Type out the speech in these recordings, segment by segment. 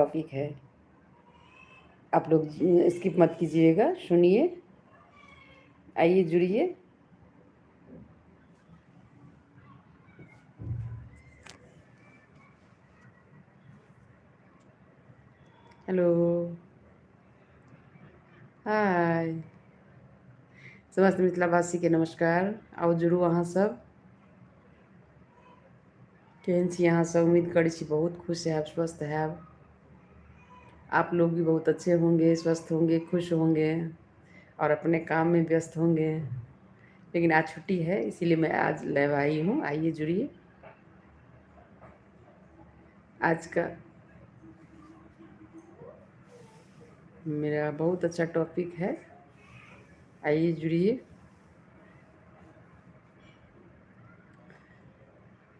Topic है, आप लोग स्किप मत कीजिएगा, सुनिए, आइए जुड़िए। हेलो, हाय, समस्त मिथिलावासी के नमस्कार। आओ जुड़ू अहाँ सब। केहन छी अहाँ सब? उम्मीद करै छी बहुत खुश हैब, स्वस्थ हैब। आप लोग भी बहुत अच्छे होंगे, स्वस्थ होंगे, खुश होंगे और अपने काम में व्यस्त होंगे। लेकिन आज छुट्टी है, इसीलिए मैं आज लाइव आई हूँ। आइए जुड़िए। आज का मेरा बहुत अच्छा टॉपिक है, आइए जुड़िए।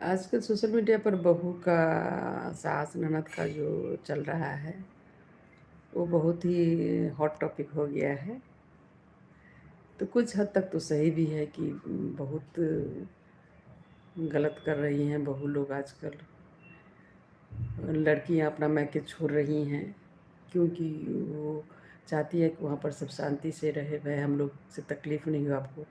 आजकल सोशल मीडिया पर बहू का, सास ननद का जो चल रहा है वो बहुत ही हॉट टॉपिक हो गया है। तो कुछ हद तक तो सही भी है कि बहुत गलत कर रही हैं बहू लोग आजकल। लड़कियां अपना मैके छोड़ रही हैं क्योंकि वो चाहती है कि वहाँ पर सब शांति से रहे, वह हम लोग से तकलीफ़ नहीं हो आपको।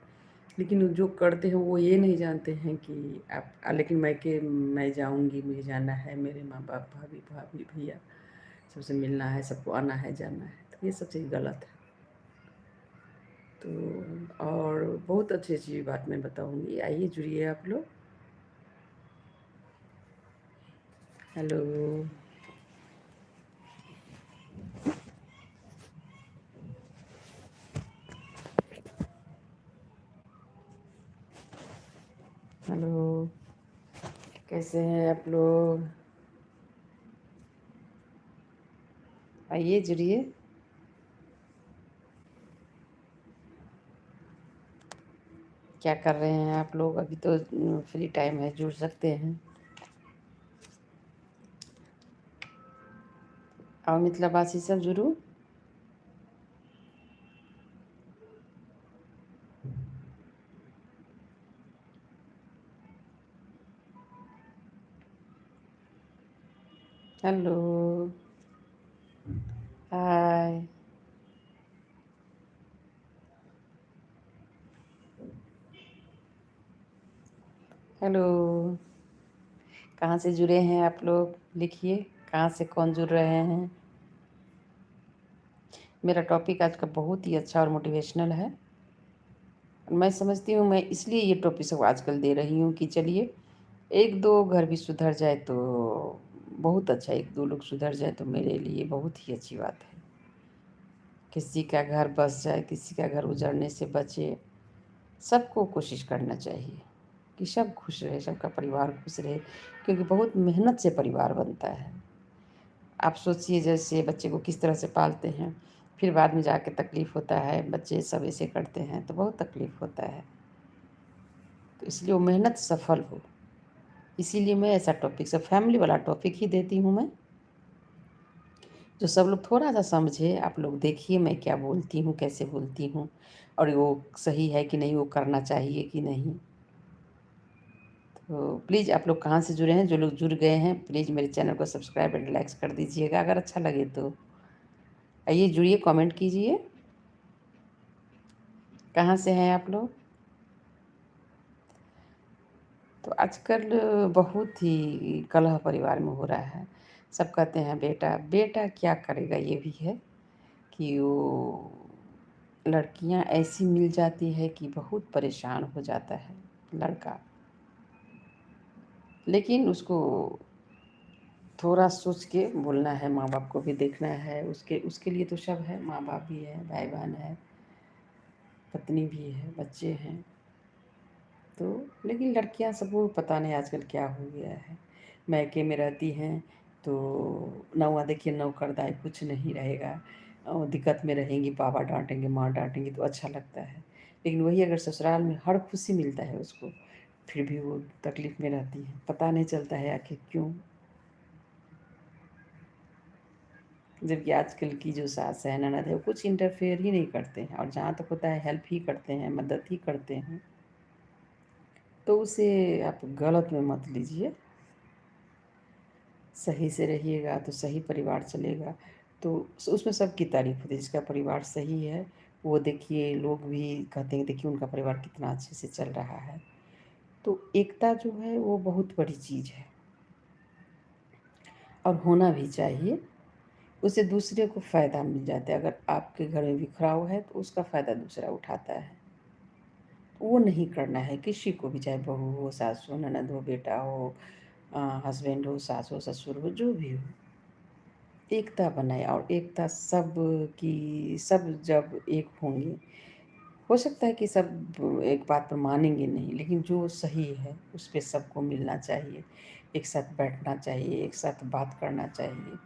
लेकिन जो करते हैं वो ये नहीं जानते हैं कि आप लेकिन मैके मैं जाऊँगी, मुझे जाना है, मेरे माँ बाप, भाभी भाभी भैया सबसे मिलना है, सबको आना है जाना है, तो ये सब चीज़ गलत है। तो और बहुत अच्छी अच्छी बात मैं बताऊँगी, आइए जुड़िए आप लोग। हेलो, हेलो, कैसे हैं आप लोग? आइए जुड़िए। क्या कर रहे हैं आप लोग? अभी तो फ्री टाइम है, जुड़ सकते हैं। और मिथिलावासी सब जुड़ू। हेलो, हाय, हेलो, कहाँ से जुड़े हैं आप लोग? लिखिए, कहाँ से कौन जुड़ रहे हैं। मेरा टॉपिक आज का बहुत ही अच्छा और मोटिवेशनल है। मैं समझती हूँ, मैं इसलिए ये टॉपिक सब आजकल दे रही हूँ कि चलिए एक दो घर भी सुधर जाए तो बहुत अच्छा, एक दो लोग सुधर जाए तो मेरे लिए बहुत ही अच्छी बात है। किसी का घर बस जाए, किसी का घर उजड़ने से बचे, सबको कोशिश करना चाहिए कि सब खुश रहे, सबका परिवार खुश रहे, क्योंकि बहुत मेहनत से परिवार बनता है। आप सोचिए जैसे बच्चे को किस तरह से पालते हैं, फिर बाद में जाके तकलीफ़ होता है, बच्चे सब ऐसे करते हैं तो बहुत तकलीफ़ होता है। तो इसलिए वो मेहनत सफल हो, इसीलिए मैं ऐसा टॉपिक, सब फैमिली वाला टॉपिक ही देती हूँ मैं, जो सब लोग थोड़ा सा समझे। आप लोग देखिए मैं क्या बोलती हूँ, कैसे बोलती हूँ, और वो सही है कि नहीं, वो करना चाहिए कि नहीं। तो प्लीज़ आप लोग कहाँ से जुड़े हैं? जो लोग जुड़ गए हैं प्लीज़ मेरे चैनल को सब्सक्राइब एंड लाइक्स कर दीजिएगा अगर अच्छा लगे तो। आइए जुड़िए, कमेंट कीजिए, कहाँ से हैं आप लोग? तो आजकल बहुत ही कलह परिवार में हो रहा है। सब कहते हैं बेटा बेटा क्या करेगा, ये भी है कि वो लड़कियां ऐसी मिल जाती है कि बहुत परेशान हो जाता है लड़का। लेकिन उसको थोड़ा सोच के बोलना है, माँ बाप को भी देखना है, उसके उसके लिए तो सब है, माँ बाप भी है, भाई बहन है, पत्नी भी है, बच्चे हैं। तो लेकिन लड़कियां सबको पता नहीं आजकल क्या हो गया है, मैके में रहती हैं तो नौआ देखिए नौकरदाई कुछ नहीं रहेगा, और दिक्कत में रहेंगी, पापा डांटेंगे, माँ डांटेंगी तो अच्छा लगता है। लेकिन वही अगर ससुराल में हर खुशी मिलता है उसको, फिर भी वो तकलीफ़ में रहती है, पता नहीं चलता है आखिर क्यों। जबकि आजकल की जो सास है, ननद है, वो कुछ इंटरफेयर ही नहीं करते हैं, और जहाँ तक होता है हेल्प ही करते हैं, मदद ही करते हैं। तो उसे आप गलत में मत लीजिए। सही से रहिएगा तो सही परिवार चलेगा। तो उसमें सबकी तारीफ़ होती है, जिसका परिवार सही है, वो देखिए लोग भी कहते हैं देखिए उनका परिवार कितना अच्छे से चल रहा है। तो एकता जो है वो बहुत बड़ी चीज़ है और होना भी चाहिए। उससे दूसरे को फ़ायदा मिल जाता है। अगर आपके घर में बिखराव है तो उसका फ़ायदा दूसरा उठाता है। वो नहीं करना है किसी को भी, चाहे बहू हो, सास हो, ननद हो, बेटा हो, हस्बैंड हो, सास हो, ससुर हो, जो भी हो। एकता बनाए और एकता सब की सब जब एक होंगे, हो सकता है कि सब एक बात पर मानेंगे नहीं, लेकिन जो सही है उस पे सबको मिलना चाहिए, एक साथ बैठना चाहिए, एक साथ बात करना चाहिए।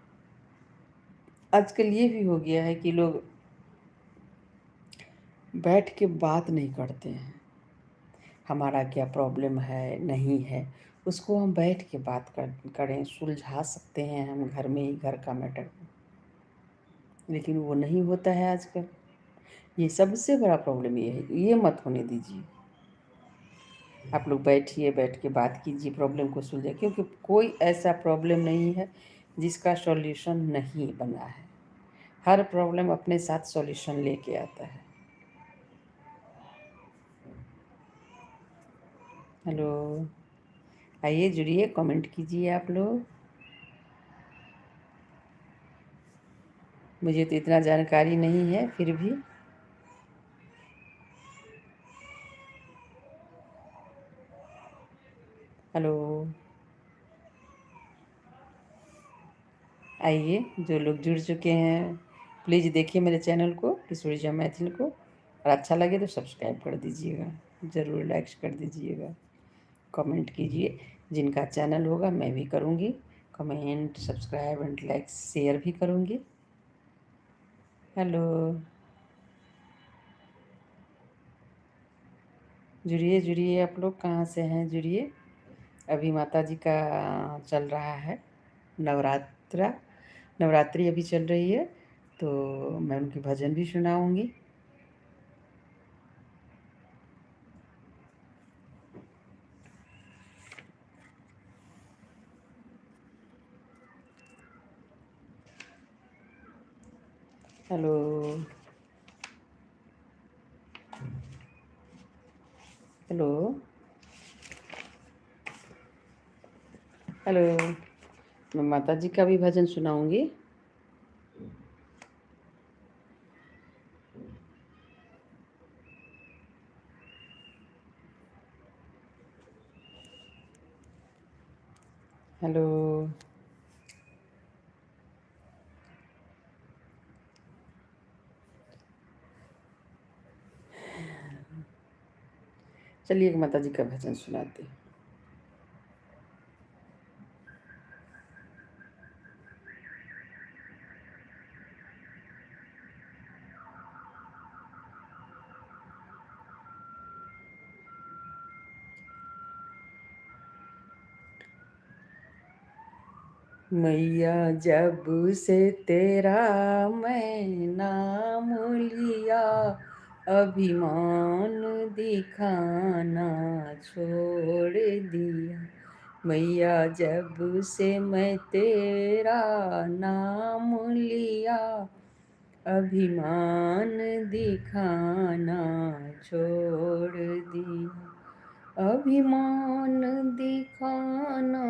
आजकल ये भी हो गया है कि लोग बैठ के बात नहीं करते हैं, हमारा क्या प्रॉब्लम है नहीं है, उसको हम बैठ के बात करें, सुलझा सकते हैं हम घर में ही, घर का मैटर। लेकिन वो नहीं होता है आजकल। ये सबसे बड़ा प्रॉब्लम ये है, ये मत होने दीजिए। आप लोग बैठिए, बैठ के बात कीजिए, प्रॉब्लम को सुलझाइए, क्योंकि कोई ऐसा प्रॉब्लम नहीं है जिसका सॉल्यूशन नहीं बना है। हर प्रॉब्लम अपने साथ सॉल्यूशन लेके आता है। हेलो, आइए जुड़िए, कमेंट कीजिए आप लोग। मुझे तो इतना जानकारी नहीं है फिर भी। हेलो, आइए जो लोग जुड़ चुके हैं प्लीज़ देखिए मेरे चैनल को किशोरीजा मैथिल को, और अच्छा लगे तो सब्सक्राइब कर दीजिएगा, ज़रूर लाइक्स कर दीजिएगा, कमेंट कीजिए। जिनका चैनल होगा मैं भी करूँगी comment, subscribe and like, share भी करूँगी। हेलो, जुड़िए जुड़िए, आप लोग कहाँ से हैं, जुड़िए। अभी माता जी का चल रहा है नवरात्रा, नवरात्रि अभी चल रही है, तो मैं उनके भजन भी सुनाऊँगी। हेलो, हेलो, हेलो, मैं माता जी का भी भजन सुनाऊँगी। हेलो, चलिए माता जी का भजन सुनाते हैं। मैया जब से तेरा मैं नाम लिया, अभिमान दिखाना छोड़ दिया। मैया जब से मैं तेरा नाम लिया, अभिमान दिखाना छोड़ दिया। अभिमान दिखाना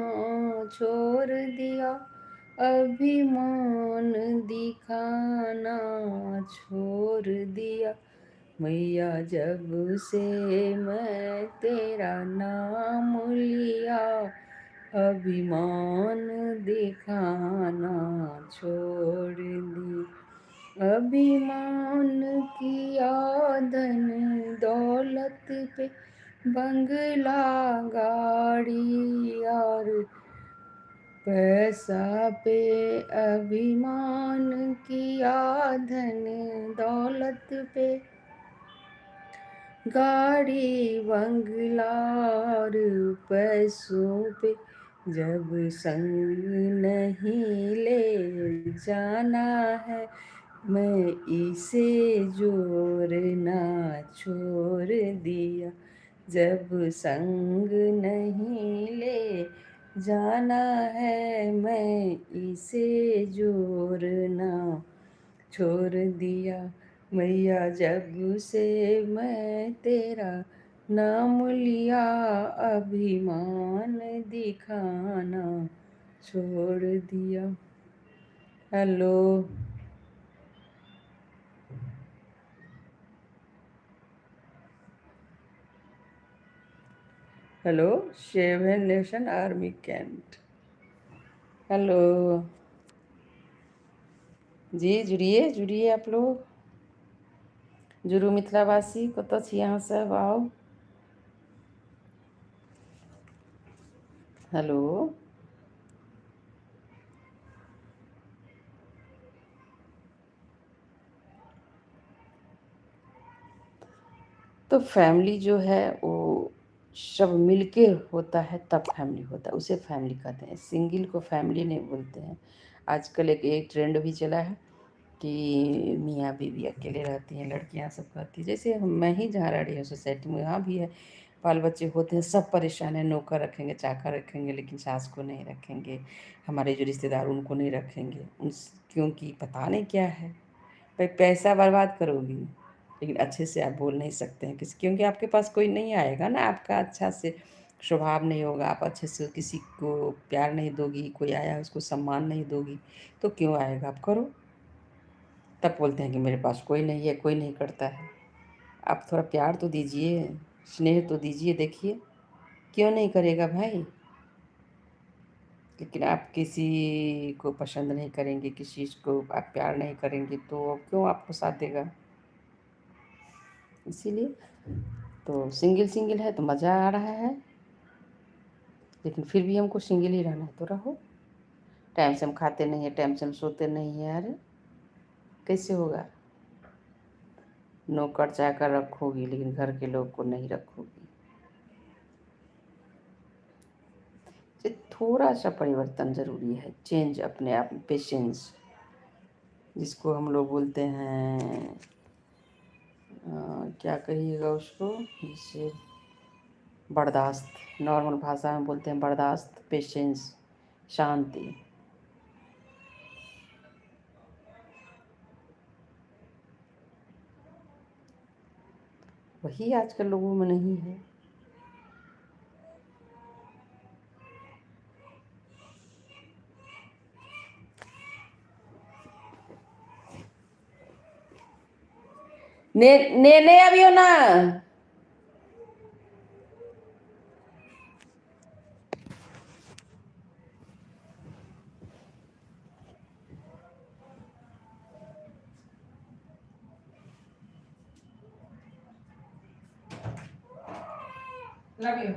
छोड़ दिया, अभिमान दिखाना छोड़ दिया। मैया जब से मैं तेरा नाम लिया, अभिमान दिखाना छोड़ दिया। अभिमान किया धन दौलत पे, बंगला गाड़ी और पैसा पे, अभिमान किया धन दौलत पे, गाड़ी बंगला और पैसों पे, जब संग नहीं ले जाना है, मैं इसे जोड़ना छोड़ दिया। जब संग नहीं ले जाना है मैं इसे जोरना छोड़ दिया मैया जब से मैं तेरा नाम लिया अभिमान दिखाना छोड़ दिया। Hello hello, seven nation army can't. Hello जी, जुड़िए जुड़िए आप लोग, जुड़ू मिथिलावासी कतऽ छी अहाँ सब, आओ। हेलो तो फैमिली जो है वो सब मिलके होता है तब फैमिली होता है, उसे फैमिली कहते हैं। सिंगल को फैमिली नहीं बोलते हैं। आजकल एक ट्रेंड भी चला है कि मियाँ बीवी अकेले रहती हैं, लड़कियां सब कहती हैं। जैसे मैं ही जहाँ रह रही हूँ सोसाइटी में, यहाँ भी है, बाल बच्चे होते हैं, सब परेशान है। नौकर रखेंगे, चाकर रखेंगे, लेकिन सास को नहीं रखेंगे। हमारे जो रिश्तेदार उनको नहीं रखेंगे, उन क्योंकि पता नहीं क्या है। भाई पैसा बर्बाद करोगी, लेकिन अच्छे से आप बोल नहीं सकते हैं किसी, क्योंकि आपके पास कोई नहीं आएगा ना, आपका अच्छा से स्वभाव नहीं होगा, आप अच्छे से किसी को प्यार नहीं दोगी, कोई आया उसको सम्मान नहीं दोगी, तो क्यों आएगा। आप करो, तब बोलते हैं कि मेरे पास कोई नहीं है, कोई नहीं करता है। आप थोड़ा प्यार तो दीजिए, स्नेह तो दीजिए, देखिए क्यों नहीं करेगा भाई। लेकिन आप किसी को पसंद नहीं करेंगे, किसी को आप प्यार नहीं करेंगे, तो क्यों आपको साथ देगा। इसीलिए तो सिंगल सिंगल है तो मज़ा आ रहा है, लेकिन फिर भी हमको सिंगल ही रहना है तो रहो। टाइम से हम खाते नहीं है, टाइम से हम सोते नहीं है, अरे कैसे होगा। नौकर चाकर रखोगी लेकिन घर के लोग को नहीं रखोगी। ये थोड़ा सा परिवर्तन ज़रूरी है, चेंज अपने आप में, पेशेंस जिसको हम लोग बोलते हैं, क्या कहिएगा उसको, जिससे बर्दाश्त, नॉर्मल भाषा में बोलते हैं बर्दाश्त, पेशेंस, शांति। वही आजकल लोगों में नहीं है। ने ने अभी हो ना। Love you.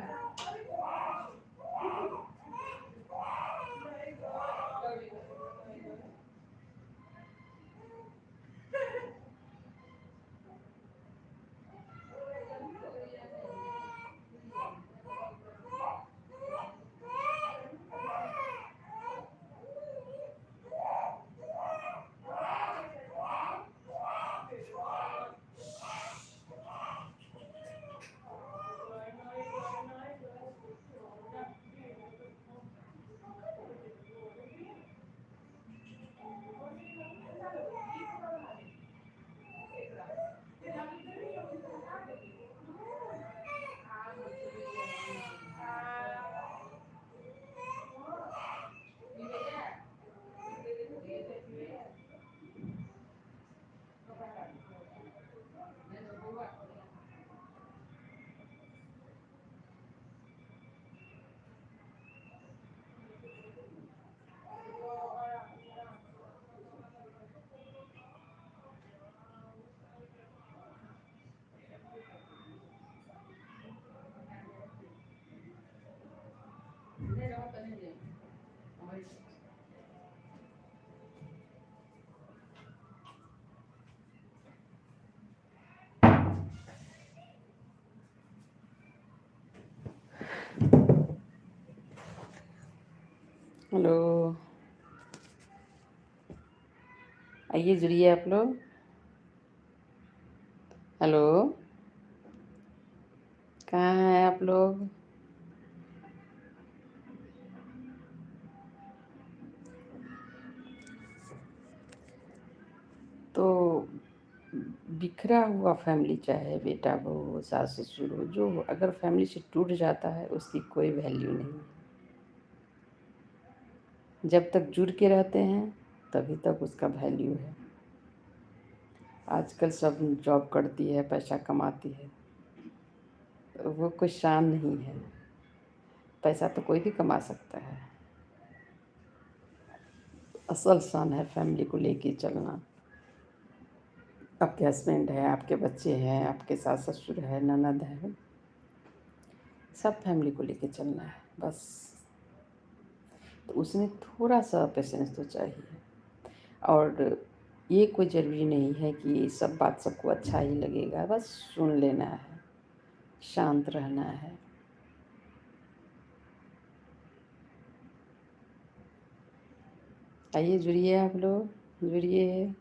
हेलो, आइए जुड़िए आप लोग। हेलो, कहाँ हैं आप लोग। बिखरा हुआ फैमिली, चाहे बेटा बहू हो, सास ससुर हो, जो हो, अगर फैमिली से टूट जाता है उसकी कोई वैल्यू नहीं है। जब तक जुड़ के रहते हैं तभी तक उसका वैल्यू है। आजकल सब जॉब करती है, पैसा कमाती है, तो वो कोई शान नहीं है। पैसा तो कोई भी कमा सकता है। असल शान है फैमिली को लेके चलना। आपके हस्बैंड है, आपके बच्चे हैं, आपके सास ससुर है, ननद है, सब फैमिली को लेके चलना है बस। तो उसमें थोड़ा सा पेशेंस तो चाहिए। और ये कोई ज़रूरी नहीं है कि सब बात सबको अच्छा ही लगेगा, बस सुन लेना है, शांत रहना है। आइए जुड़िए, आप लोग जुड़िए।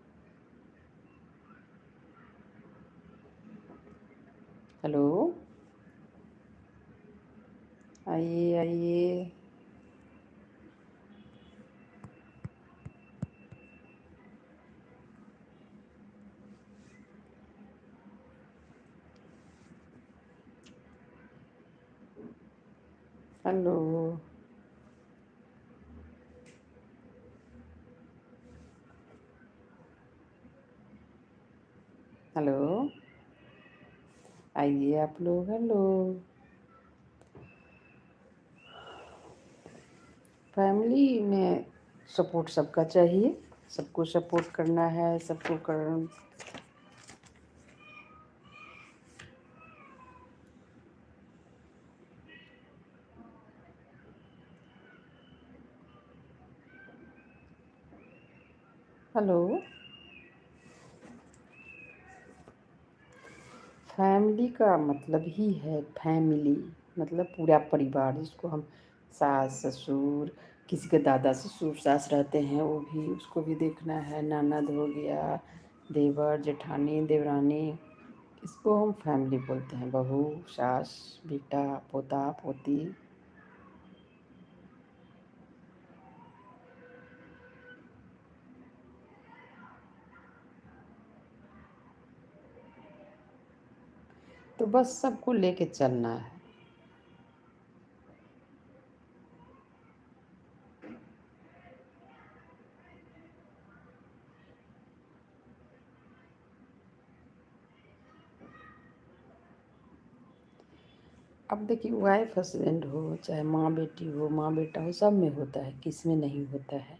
हेलो, आइए आइए। हेलो, हेलो, आइए आप लोग। हेलो। फैमिली में सपोर्ट सबका चाहिए, सबको सपोर्ट करना है, सबको कर। हेलो। फैमिली का मतलब ही है फैमिली, मतलब पूरा परिवार, जिसको हम सास ससुर, किसी के दादा ससुर सास रहते हैं वो भी, उसको भी देखना है, ननद हो गया, देवर जेठानी देवरानी, इसको हम फैमिली बोलते हैं। बहू सास, बेटा पोता पोती। तो बस सबको लेके चलना है। अब देखिए, वाइफ हस्बैंड हो, चाहे माँ बेटी हो, माँ बेटा हो, सब में होता है, किस में नहीं होता है।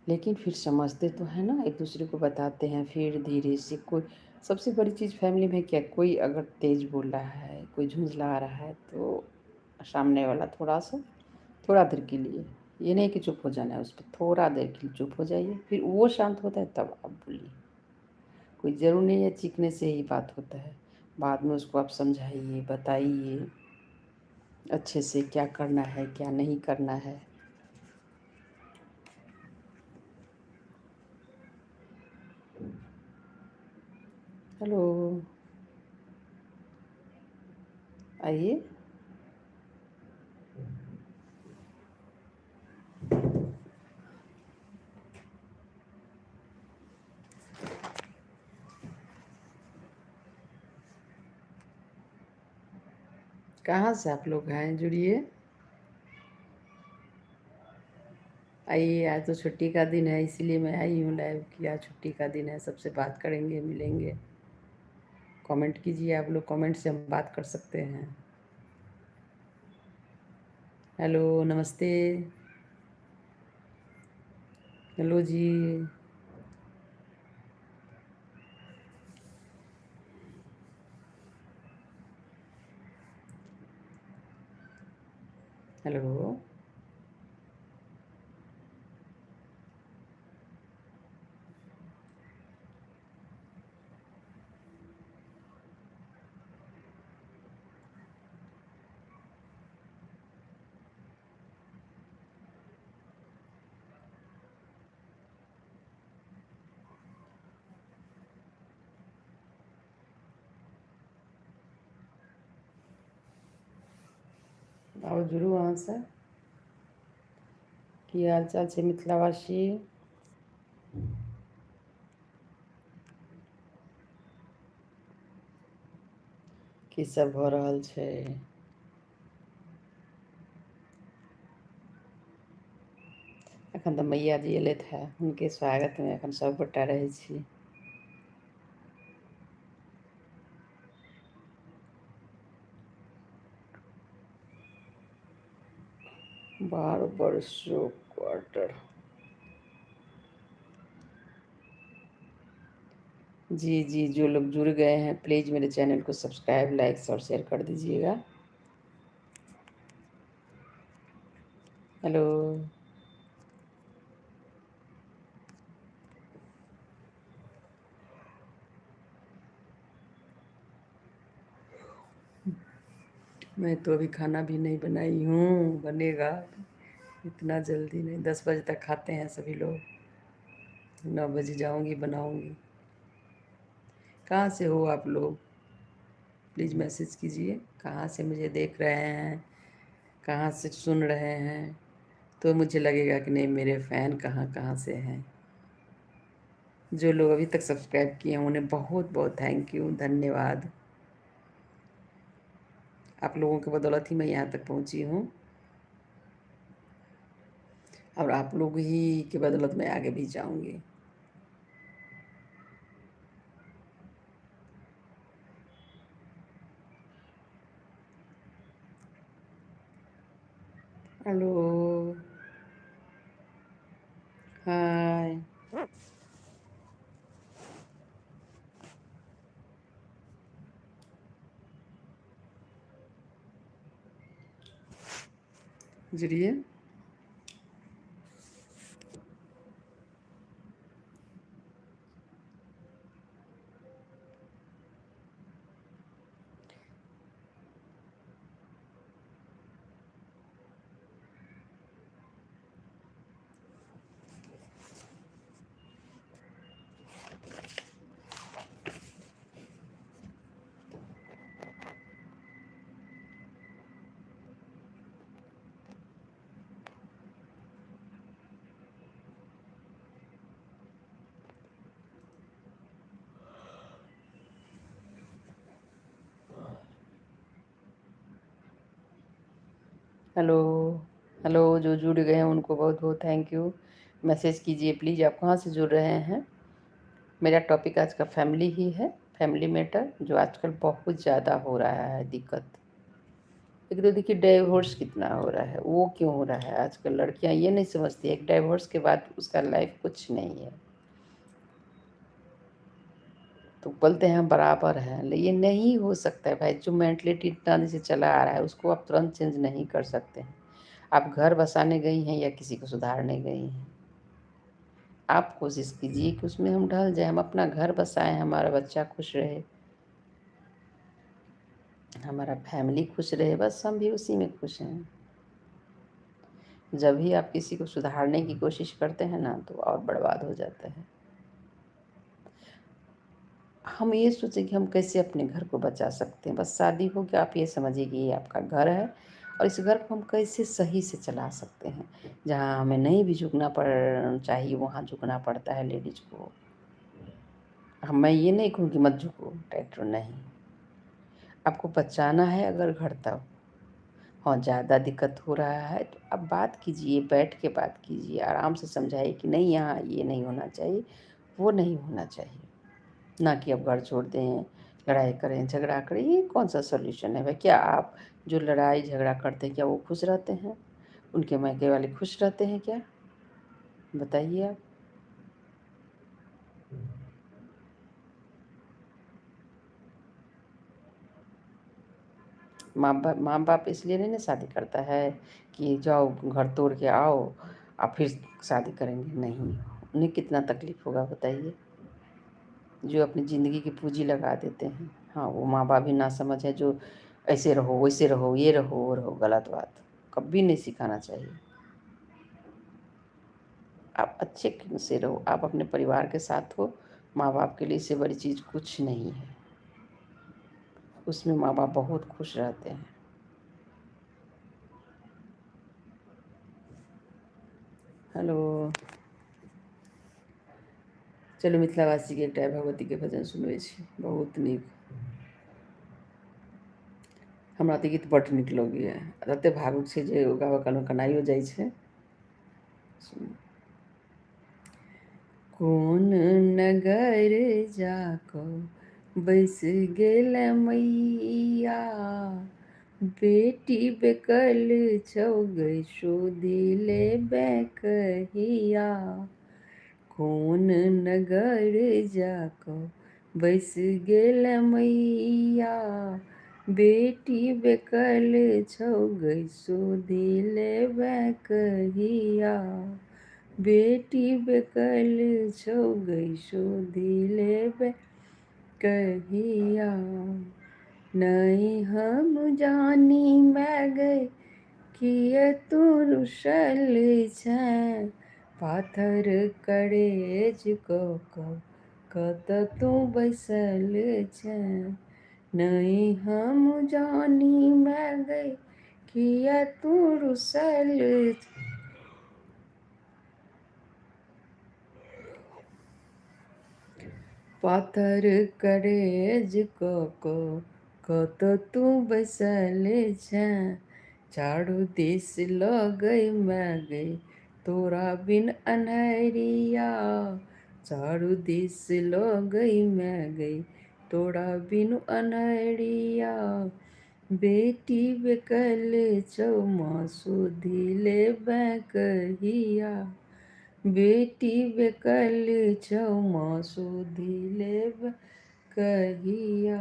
लेकिन फिर समझते तो है ना, एक दूसरे को बताते हैं, फिर धीरे से कोई। सबसे बड़ी चीज़ फैमिली में क्या, कोई अगर तेज बोल रहा है, कोई झुंझला रहा है, तो सामने वाला थोड़ा सा, थोड़ा देर के लिए, ये नहीं कि चुप हो जाना है, उस पर थोड़ा देर के लिए चुप हो जाइए, फिर वो शांत होता है तब आप बोलिए। कोई ज़रूर नहीं है चीखने से ही बात होता है। बाद में उसको आप समझाइए, बताइए अच्छे से, क्या करना है क्या नहीं करना है। हेलो, आइए। कहाँ से आप लोग हैं, जुड़िए। आइए, आज तो छुट्टी का दिन है, इसीलिए मैं आई हूँ लाइव किया। छुट्टी का दिन है, सबसे बात करेंगे, मिलेंगे। कमेंट कीजिए, आप लोग कमेंट से हम बात कर सकते हैं। हेलो, नमस्ते। हेलो जी। हेलो। आओ जुड़ू अहाँ से। की हाल चाल छै मिथिलावासी। की सब हो रहल छै। एखन तऽ मैया जी एलथि हे, हुनके स्वागतमे एखन सभगोटा रहै छी। बारबरसो क्वार्टर। जी जी, जो लोग जुड़ गए हैं प्लीज़ मेरे चैनल को सब्सक्राइब, लाइक और शेयर कर दीजिएगा। हेलो। मैं तो अभी खाना भी नहीं बनाई हूँ, बनेगा इतना जल्दी नहीं। 10 बजे तक खाते हैं सभी लोग, 9 बजे जाऊँगी बनाऊँगी। कहाँ से हो आप लोग? प्लीज़ मैसेज कीजिए, कहाँ से मुझे देख रहे हैं, कहाँ से सुन रहे हैं, तो मुझे लगेगा कि नहीं मेरे फ़ैन कहाँ कहाँ से हैं। जो लोग अभी तक सब्सक्राइब किए हैं उन्हें बहुत बहुत थैंक यू, धन्यवाद। आप लोगों की बदौलत ही मैं यहाँ तक पहुँची हूँ, और आप लोग ही की बदौलत मैं आगे भी जाऊँगी। हेलो। हाय। जुड़िए। हेलो। हेलो, जो जुड़ गए हैं उनको बहुत बहुत थैंक यू। मैसेज कीजिए प्लीज़, आप कहाँ से जुड़ रहे हैं। मेरा टॉपिक आज का फैमिली ही है, फैमिली मैटर, जो आजकल बहुत ज़्यादा हो रहा है दिक्कत। एक तो देखिए डाइवोर्स कितना हो रहा है, वो क्यों हो रहा है आजकल। लड़कियां ये नहीं समझती एक डाइवोर्स के बाद उसका लाइफ कुछ नहीं है, तो बोलते हैं हम बराबर हैं, लेकिन ये नहीं हो सकता है भाई। जो मेंटलिटी इतना दिन से चला आ रहा है उसको आप तुरंत चेंज नहीं कर सकते हैं। आप घर बसाने गई हैं या किसी को सुधारने गई हैं, आप कोशिश कीजिए कि उसमें हम ढल जाए, हम अपना घर बसाएं, हमारा बच्चा खुश रहे, हमारा फैमिली खुश रहे, बस हम भी उसी में खुश हैं। जब भी आप किसी को सुधारने की कोशिश करते हैं ना तो और बर्बाद हो जाता है। हम ये सोचें कि हम कैसे अपने घर को बचा सकते हैं। बस शादी हो गया, आप ये समझिए कि ये आपका घर है, और इस घर को हम कैसे सही से चला सकते हैं। जहाँ हमें नहीं भी झुकना पड़ चाहिए वहाँ झुकना पड़ता है लेडीज को। मैं ये नहीं कहूँ कि मत झुको, टाइटो नहीं, आपको बचाना है अगर घर तब। हाँ, ज़्यादा दिक्कत हो रहा है तो अब बात कीजिए, बैठ के बात कीजिए, आराम से समझाइए कि नहीं यहाँ ये नहीं होना चाहिए, वो नहीं होना चाहिए। ना कि अब घर छोड़ दें, लड़ाई करें, झगड़ा करें, ये कौन सा सॉल्यूशन है भाई। क्या आप जो लड़ाई झगड़ा करते हैं क्या वो खुश रहते हैं? उनके मायके वाले खुश रहते हैं क्या? बताइए आप। माँ बाप इसलिए नहीं ना शादी करता है कि जाओ घर तोड़ के आओ और फिर शादी करेंगे, नहीं। उन्हें कितना तकलीफ होगा बताइए, जो अपनी ज़िंदगी की पूंजी लगा देते हैं। हाँ, वो माँ बाप भी ना समझ है, जो ऐसे रहो वैसे रहो ये रहो वो रहो, गलत बात कभी नहीं सिखाना चाहिए। आप अच्छे से रहो, आप अपने परिवार के साथ हो, माँ बाप के लिए इससे बड़ी चीज़ कुछ नहीं है। उसमें माँ बाप बहुत खुश रहते हैं। हेलो। चलो मिथिलावासी के एकटा भगवती के भजन सुनबै छी, बहुत नीक। हमरा तऽ गीत बड्ड नीक लगैए, ततेक भावुक छै जे गाबऽ कालमे कनाइयो जाइ छै। कोन नगर जाकऽ बैस गेल मैया, बेटी बेकल छौ गै शोधी लेबै कहिया। कोन नगर जाकऽ बैस गेल मैया, बेटी बेकल छौ गै शोधी लेबै कहिया। बेटी बेकल छौ गै शोधी लेबै कहिया। नहीं हम जानी मैं गए किए तू रुसल छै, पाथर करेज कऽ कत तू बैसल छै। नहीं हम जानी मैं गए किए तू रुसल छै। पाथर करेज कऽ कत तू बैसल छै, चारू दिस लगै मैं गई तोरा बिन अन्हरिया। चारू दिस लगै मैं गई तोरा बिन अन्हरिया। बेटी बेकल छौ माँ शोधी लेबै कहिया। बेटी बेकल छौ माँ शोधी लेबै कहिया।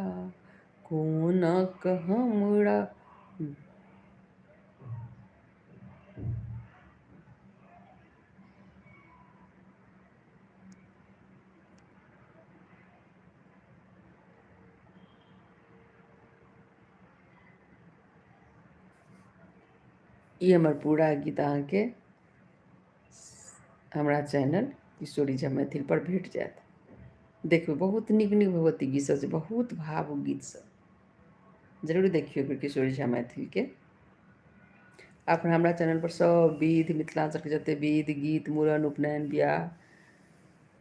कोनक हमरा ई हमर पूरा गीत अहाँके हमरा चैनल किशोरी झा मैथिल पर भेट जायत। देखियौ बहुत नीक नीक भगवती गीत सब छै, बहुत भावुक गीत सब, जरूर देखियौ फिर किशोरी झा मैथिलके। अपन हमरा चैनल पर सब विध, मिथिलाञ्चलके जतेक विध गीत, मूड़न उपनयन बियाह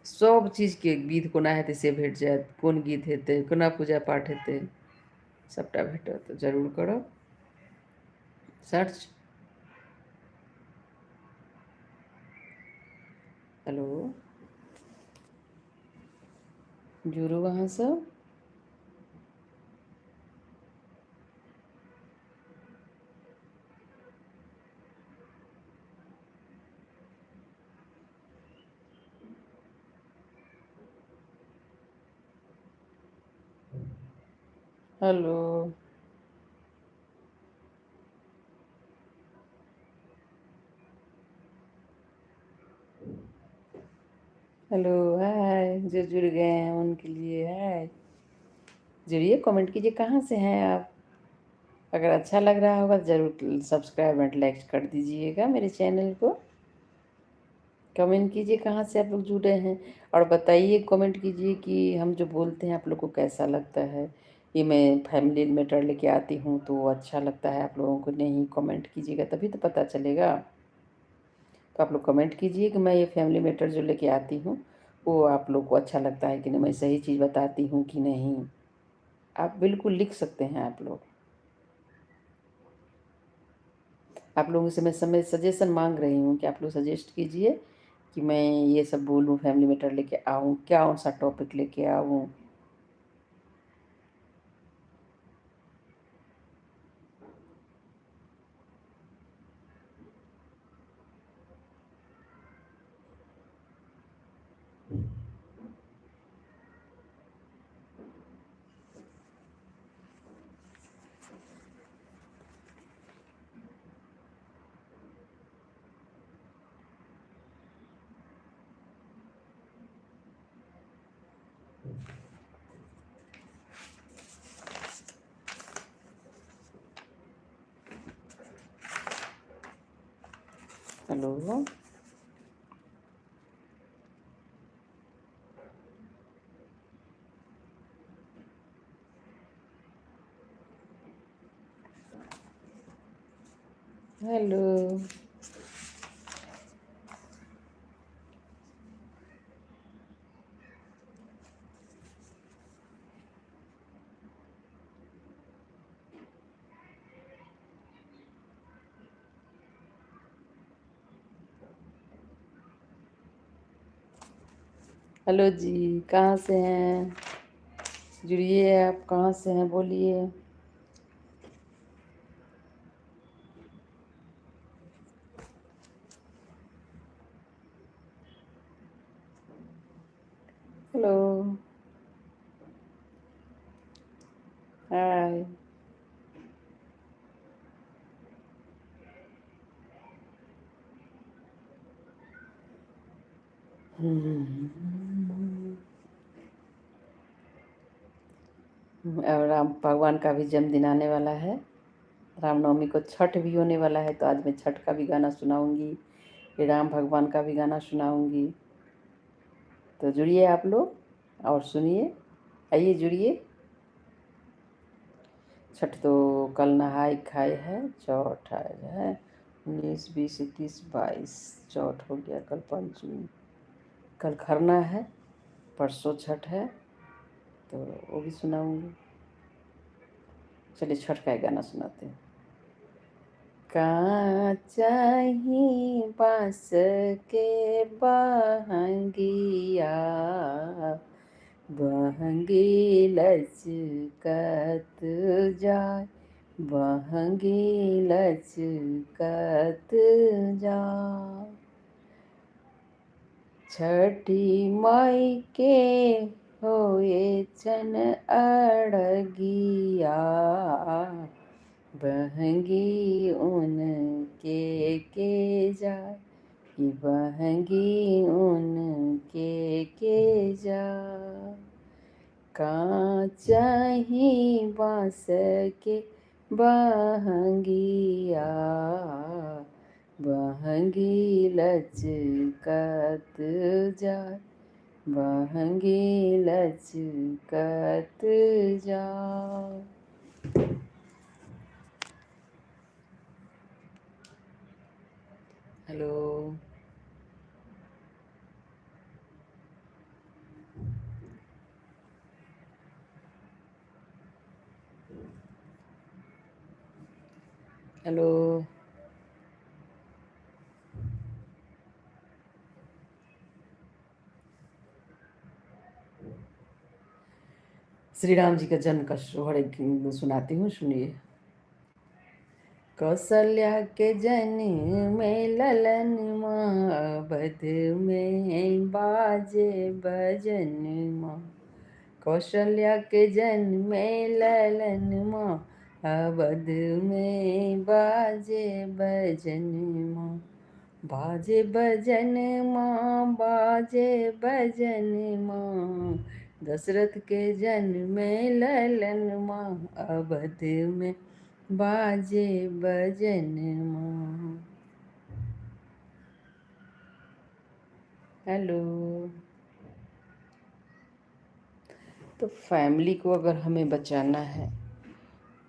सब चीजके विध कोना हेतै से भेट जायत, कोन गीत हेतै, कोना पूजा पाठ हेतै, सबटा भेटत। जरूर करब सर्च। हेलो, जुड़ू अहाँ सब। हेलो, हेलो, हाय, जो जुड़ गए हैं उनके लिए हाय। जुड़िए, कमेंट कीजिए कहाँ से हैं आप। अगर अच्छा लग रहा होगा तो ज़रूर सब्सक्राइब एंड लाइक कर दीजिएगा मेरे चैनल को। कमेंट कीजिए कहाँ से आप लोग जुड़े हैं, और बताइए, कमेंट कीजिए कि हम जो बोलते हैं आप लोग को कैसा लगता है। ये मैं फैमिली मैटर लेके आती हूँ तो अच्छा लगता है आप लोगों को, नहीं कमेंट कीजिएगा तभी तो पता चलेगा। तो आप लोग कमेंट कीजिए कि मैं ये फैमिली मैटर जो लेके आती हूँ वो आप लोग को अच्छा लगता है कि नहीं, मैं सही चीज़ बताती हूँ कि नहीं। आप बिल्कुल लिख सकते हैं आप लोग। आप लोगों से मैं समय सजेशन मांग रही हूँ कि आप लोग सजेस्ट कीजिए कि मैं ये सब बोलूँ, फैमिली मैटर लेके आऊँ, क्या कौन सा टॉपिक लेके आऊँ। हेलो, हेलो, हेलो जी, कहाँ से हैं? जुड़िए, आप कहाँ से हैं बोलिए। हेलो। हाय। अब राम भगवान का भी जन्मदिन आने वाला है। रामनवमी को छठ भी होने वाला है, तो आज मैं छठ का भी गाना सुनाऊंगी, फिर राम भगवान का भी गाना सुनाऊंगी। तो जुड़िए आप लोग और सुनिए। आइए जुड़िए। छठ तो कल नहाय खाए है, चौथ आज है 19, 20, 21, 22। चौथ हो गया, कल पंचमी, कल खरना है, परसों छठ है, तो वो भी सुनाऊंगी। चलिए छठ का एक गाना सुनाते हैं। का चाही बाँस के बहंगिया, बहंगी लचकत जाय, बहंगी लचकत जाय। छठी माई के होए छन अड़गिया, बहंगी के जाय, कि बहंगी के जाय। कांचहि बाँस के बहंगिया, बहंगी लचकत जाय, बहंगी लचकत जाय। हेलो। हेलो। श्री राम जी का जन्म का सोहर सुनाती हूँ, सुनिए। कौशल्या के जन्म में ललन माँ, बध में बाजे बजन माँ। कौशल्या के जन्म में ललन माँ, अवध में बाजे बजन माँ। बाजे बजन माँ, बाजे बजन माँ, दशरथ के जन्म में ललन माँ, अवध में बाजे बजन माँ। हेलो। तो फैमिली को अगर हमें बचाना है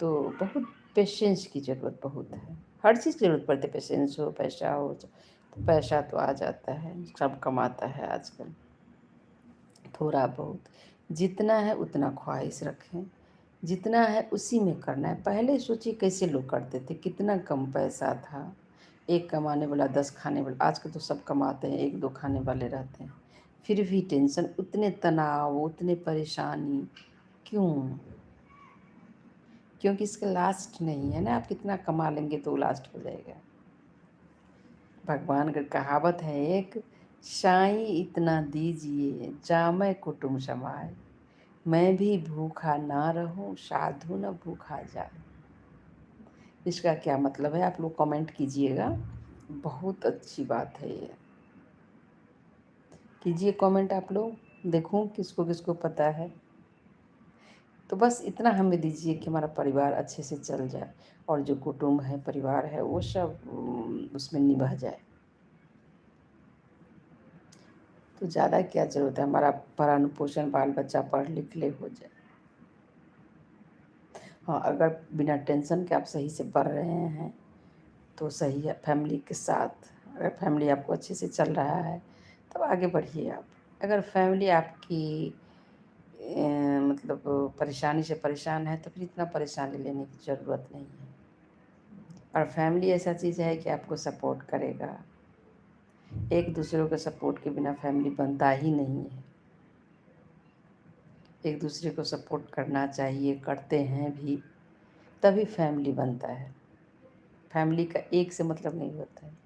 तो बहुत पेशेंस की ज़रूरत बहुत है। हर चीज़ की ज़रूरत पड़ती है, पेशेंस हो, पैसा हो, तो पैसा तो आ जाता है, सब कमाता है आजकल। थोड़ा बहुत जितना है उतना ख्वाहिश रखें, जितना है उसी में करना है। पहले सोचिए कैसे लोग करते थे, कितना कम पैसा था, एक कमाने वाला 10 खाने वाला। आजकल तो सब कमाते हैं, एक दो खाने वाले रहते हैं, फिर भी टेंशन, उतने तनाव, उतने परेशानी क्यों? क्योंकि इसका लास्ट नहीं है ना। आप कितना कमा लेंगे तो लास्ट हो जाएगा। भगवान का कहावत है एक, साईं इतना दीजिए जामै कुटुम समाए, मैं भी भूखा ना रहूं साधु न भूखा जाए। इसका क्या मतलब है आप लोग कमेंट कीजिएगा। बहुत अच्छी बात है ये, कीजिए कमेंट आप लोग, देखूं किसको किसको पता है। तो बस इतना हमें दीजिए कि हमारा परिवार अच्छे से चल जाए, और जो कुटुंब है, परिवार है, वो सब उसमें निभा जाए। तो ज़्यादा क्या ज़रूरत है, हमारा भरण पोषण, बाल बच्चा पढ़ लिख ले, हो जाए। हाँ, अगर बिना टेंशन के आप सही से पढ़ रहे हैं तो सही है, फैमिली के साथ। अगर फैमिली आपको अच्छे से चल रहा है तब आगे बढ़िए आप। अगर फैमिली आपकी मतलब परेशानी से परेशान है तो फिर इतना परेशानी लेने की ज़रूरत नहीं है। और फैमिली ऐसा चीज़ है कि आपको सपोर्ट करेगा। एक दूसरे के सपोर्ट के बिना फैमिली बनता ही नहीं है। एक दूसरे को सपोर्ट करना चाहिए, करते हैं भी, तभी फैमिली बनता है। फैमिली का एक से मतलब नहीं होता है।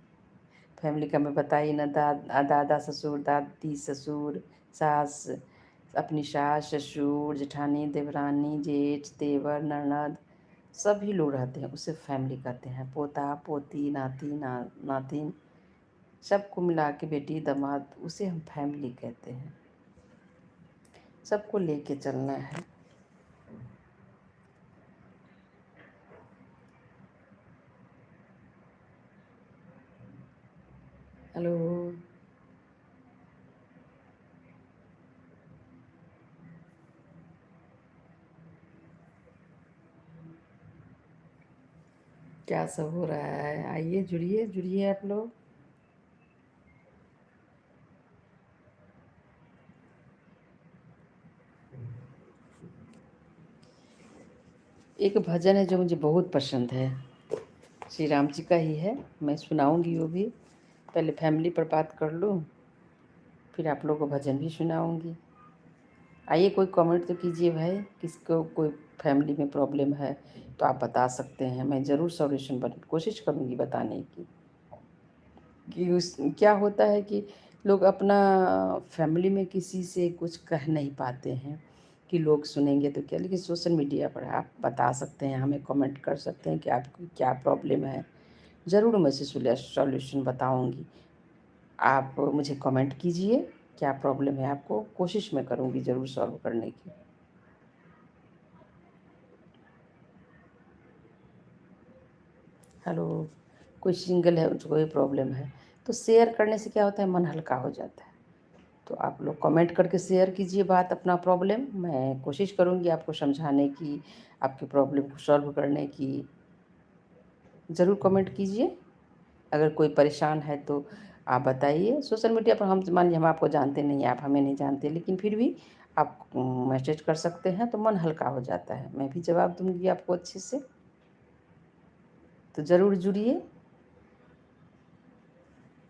फैमिली का मैं बताई ना, दादा ससुर, दादी ससुर, सास, अपनी सास ससुर, जेठानी देवरानी, जेठ देवर ननद, सभी लोग रहते हैं, उसे फैमिली कहते हैं। पोता पोती, नाती नातिन, सबको मिला के, बेटी दामाद, उसे हम फैमिली कहते हैं। सबको लेके चलना है। हेलो। क्या सब हो रहा है? आइए, जुड़िए जुड़िए आप लोग। एक भजन है जो मुझे बहुत पसंद है, श्री राम जी का ही है, मैं सुनाऊंगी वो भी। पहले फैमिली पर बात कर लूँ, फिर आप लोगों को भजन भी सुनाऊंगी। आइए, कोई कमेंट तो कीजिए भाई, किसको कोई फैमिली में प्रॉब्लम है तो आप बता सकते हैं, मैं ज़रूर सॉल्यूशन कोशिश करूंगी बताने की। कि उस क्या होता है कि लोग अपना फैमिली में किसी से कुछ कह नहीं पाते हैं कि लोग सुनेंगे तो क्या, लेकिन सोशल मीडिया पर आप बता सकते हैं, हमें कमेंट कर सकते हैं कि आपको क्या प्रॉब्लम है। ज़रूर मैं इसे सॉल्यूशन बताऊंगी। आप मुझे कमेंट कीजिए क्या प्रॉब्लम है आपको, कोशिश मैं करूंगी ज़रूर सॉल्व करने की। हेलो। कोई सिंगल है, उसको कोई प्रॉब्लम है तो शेयर करने से क्या होता है, मन हल्का हो जाता है। तो आप लोग कमेंट करके शेयर कीजिए बात, अपना प्रॉब्लम, मैं कोशिश करूँगी आपको समझाने की, आपकी प्रॉब्लम को सॉल्व करने की। ज़रूर कमेंट कीजिए। अगर कोई परेशान है तो आप बताइए। सोशल मीडिया पर हम मान लीजिए हम आपको जानते नहीं, आप हमें नहीं जानते, लेकिन फिर भी आप मैसेज कर सकते हैं तो मन हल्का हो जाता है, मैं भी जवाब दूँगी आपको अच्छे से। तो ज़रूर जुड़िए।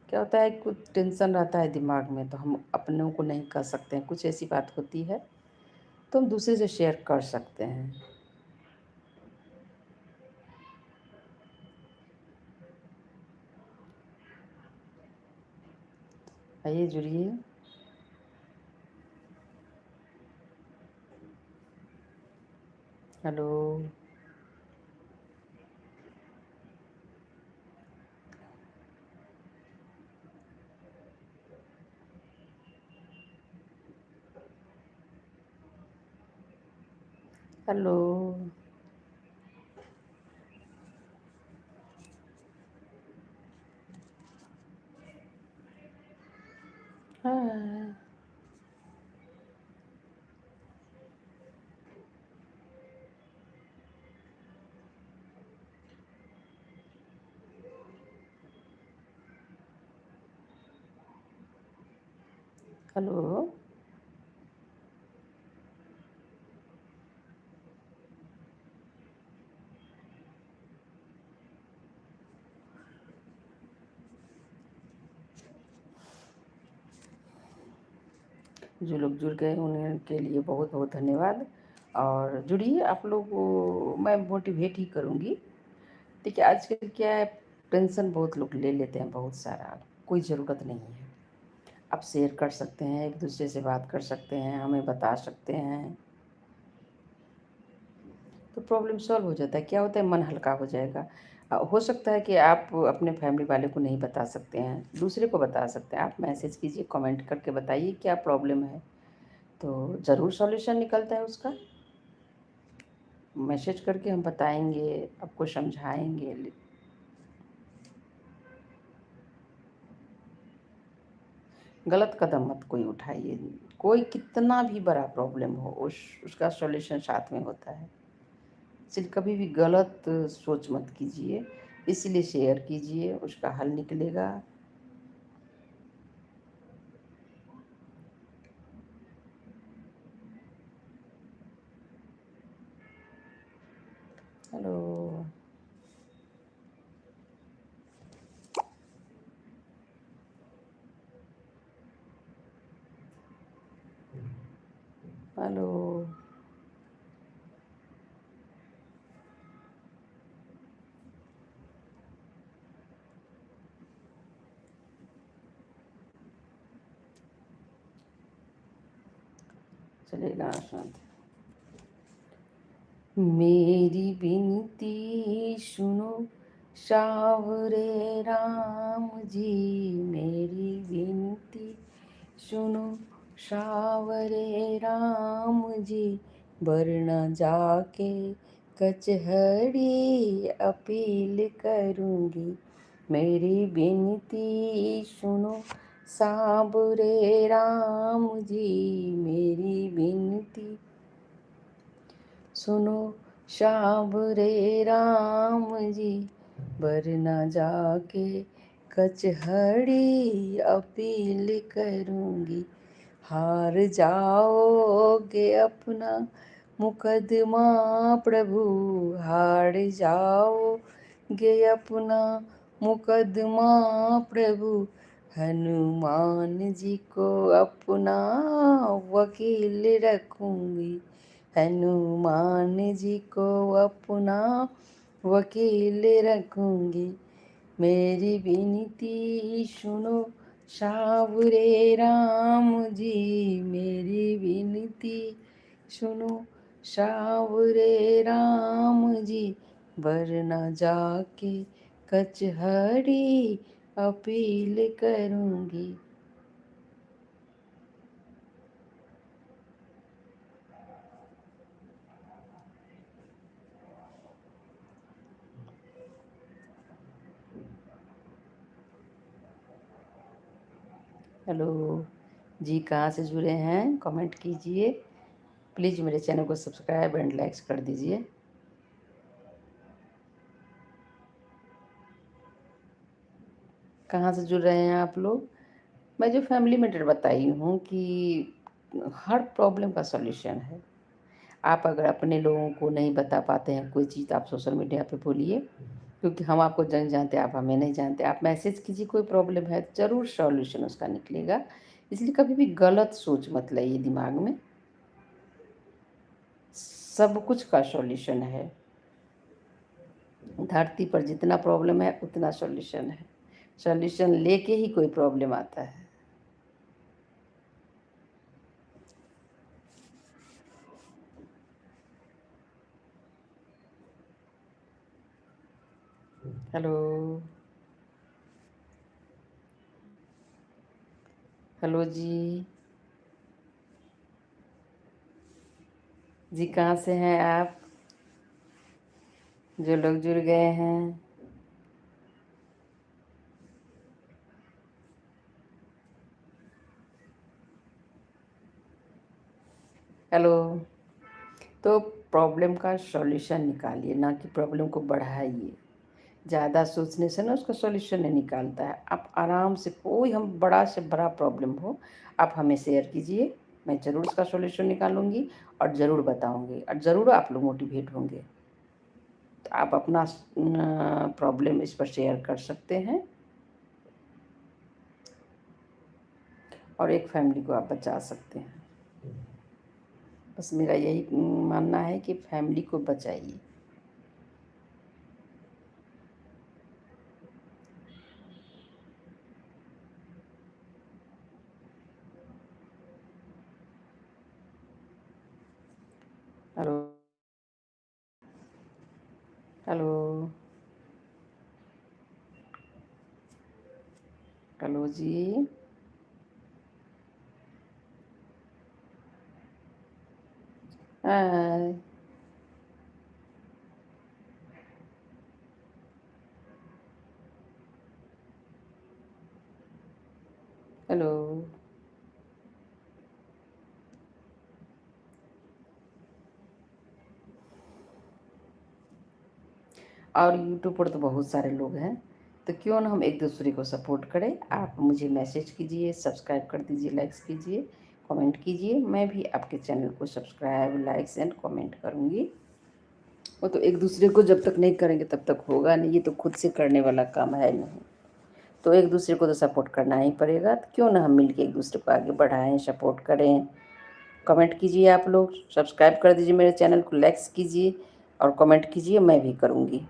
क्या होता है, कुछ टेंशन रहता है दिमाग में तो हम अपनों को नहीं कह सकते हैं, कुछ ऐसी बात होती है तो हम दूसरे से शेयर कर सकते हैं। आइए, जुड़िए। हेलो। हेलो। हाँ। हेलो। जो लोग जुड़ गए उनके लिए बहुत बहुत धन्यवाद। और जुड़िए आप लोग, मैं मोटिवेट ही करूँगी। देखिए आजकल क्या है, टेंशन बहुत लोग ले लेते हैं, बहुत सारा, कोई ज़रूरत नहीं है। आप शेयर कर सकते हैं, एक दूसरे से बात कर सकते हैं, हमें बता सकते हैं तो प्रॉब्लम सॉल्व हो जाता है। क्या होता है, मन हल्का हो जाएगा। हो सकता है कि आप अपने फैमिली वाले को नहीं बता सकते हैं, दूसरे को बता सकते हैं। आप मैसेज कीजिए, कमेंट करके बताइए क्या प्रॉब्लम है, तो ज़रूर सॉल्यूशन निकलता है उसका। मैसेज करके हम बताएंगे, आपको समझाएंगे। गलत कदम मत कोई उठाइए। कोई कितना भी बड़ा प्रॉब्लम हो, उसका सॉल्यूशन साथ में होता है। सिर्फ कभी भी गलत सोच मत कीजिए, इसलिए शेयर कीजिए, उसका हल निकलेगा। हेलो। हेलो। चलिए गाना सुनाते। मेरी विनती सुनो सावरे राम जी, मेरी विनती सुनो सावरे राम जी, वरना जाके कचहरी अपील करूँगी। मेरी विनती सुनो सावरे राम जी, मेरी विनती सुनो सावरे राम जी, वरना जाके कचहरी अपील करूँगी। हार जाओगे अपना मुकदमा प्रभु, हार जाओगे अपना मुकदमा प्रभु, हनुमान जी को अपना वकील रखूँगी। हनुमान जी को अपना वकील रखूँगी। मेरी विनती सुनो सावरे राम जी, मेरी विनती सुनो सावरे राम जी, वरना जाके कचहरी अपील करूँगी। हेलो जी, कहाँ से जुड़े हैं कमेंट कीजिए प्लीज़। मेरे चैनल को सब्सक्राइब एंड लाइक्स कर दीजिए। कहाँ से जुड़ रहे हैं आप लोग? मैं जो फैमिली मैटर बताई हूँ कि हर प्रॉब्लम का सॉल्यूशन है। आप अगर अपने लोगों को नहीं बता पाते हैं कोई चीज़, आप सोशल मीडिया पे बोलिए, क्योंकि हम आपको नहीं जानते, आप हमें नहीं जानते। आप मैसेज कीजिए, कोई प्रॉब्लम है ज़रूर सॉल्यूशन उसका निकलेगा। इसलिए कभी भी गलत सोच मत लाइए दिमाग में, सब कुछ का सॉल्यूशन है। धरती पर जितना प्रॉब्लम है उतना सॉल्यूशन है। सॉल्यूशन लेके ही कोई प्रॉब्लम आता है। हेलो हेलो जी, कहाँ से हैं आप जो लोग जुड़ गए हैं? हेलो। तो प्रॉब्लम का सॉल्यूशन निकालिए, ना कि प्रॉब्लम को बढ़ाइए। ज़्यादा सोचने से ना उसका सॉल्यूशन नहीं निकालता है। आप आराम से, कोई हम बड़ा से बड़ा प्रॉब्लम हो, आप हमें शेयर कीजिए, मैं ज़रूर उसका सॉल्यूशन निकालूंगी और ज़रूर बताऊंगी, और ज़रूर आप लोग मोटिवेट होंगे। तो आप अपना प्रॉब्लम इस पर शेयर कर सकते हैं और एक फैमिली को आप बचा सकते हैं। बस मेरा यही मानना है कि फैमिली को बचाइए। हेलो हेलो हेलो जी। हाय। हेलो। और यूट्यूब पर तो बहुत सारे लोग हैं, तो क्यों ना हम एक दूसरे को सपोर्ट करें। आप मुझे मैसेज कीजिए, सब्सक्राइब कर दीजिए, लाइक्स कीजिए, कमेंट कीजिए। मैं भी आपके चैनल को सब्सक्राइब, लाइक्स एंड कमेंट करूँगी। वो तो एक दूसरे को जब तक नहीं करेंगे तब तक होगा नहीं, ये तो खुद से करने वाला काम है नहीं। तो एक दूसरे को तो सपोर्ट करना ही पड़ेगा। तो क्यों ना हम मिलके एक दूसरे को आगे बढ़ाएं, सपोर्ट करें। कमेंट कीजिए आप लोग, सब्सक्राइब कर दीजिए मेरे चैनल को, लाइक्स कीजिए और कमेंट कीजिए, मैं भी करूँगी।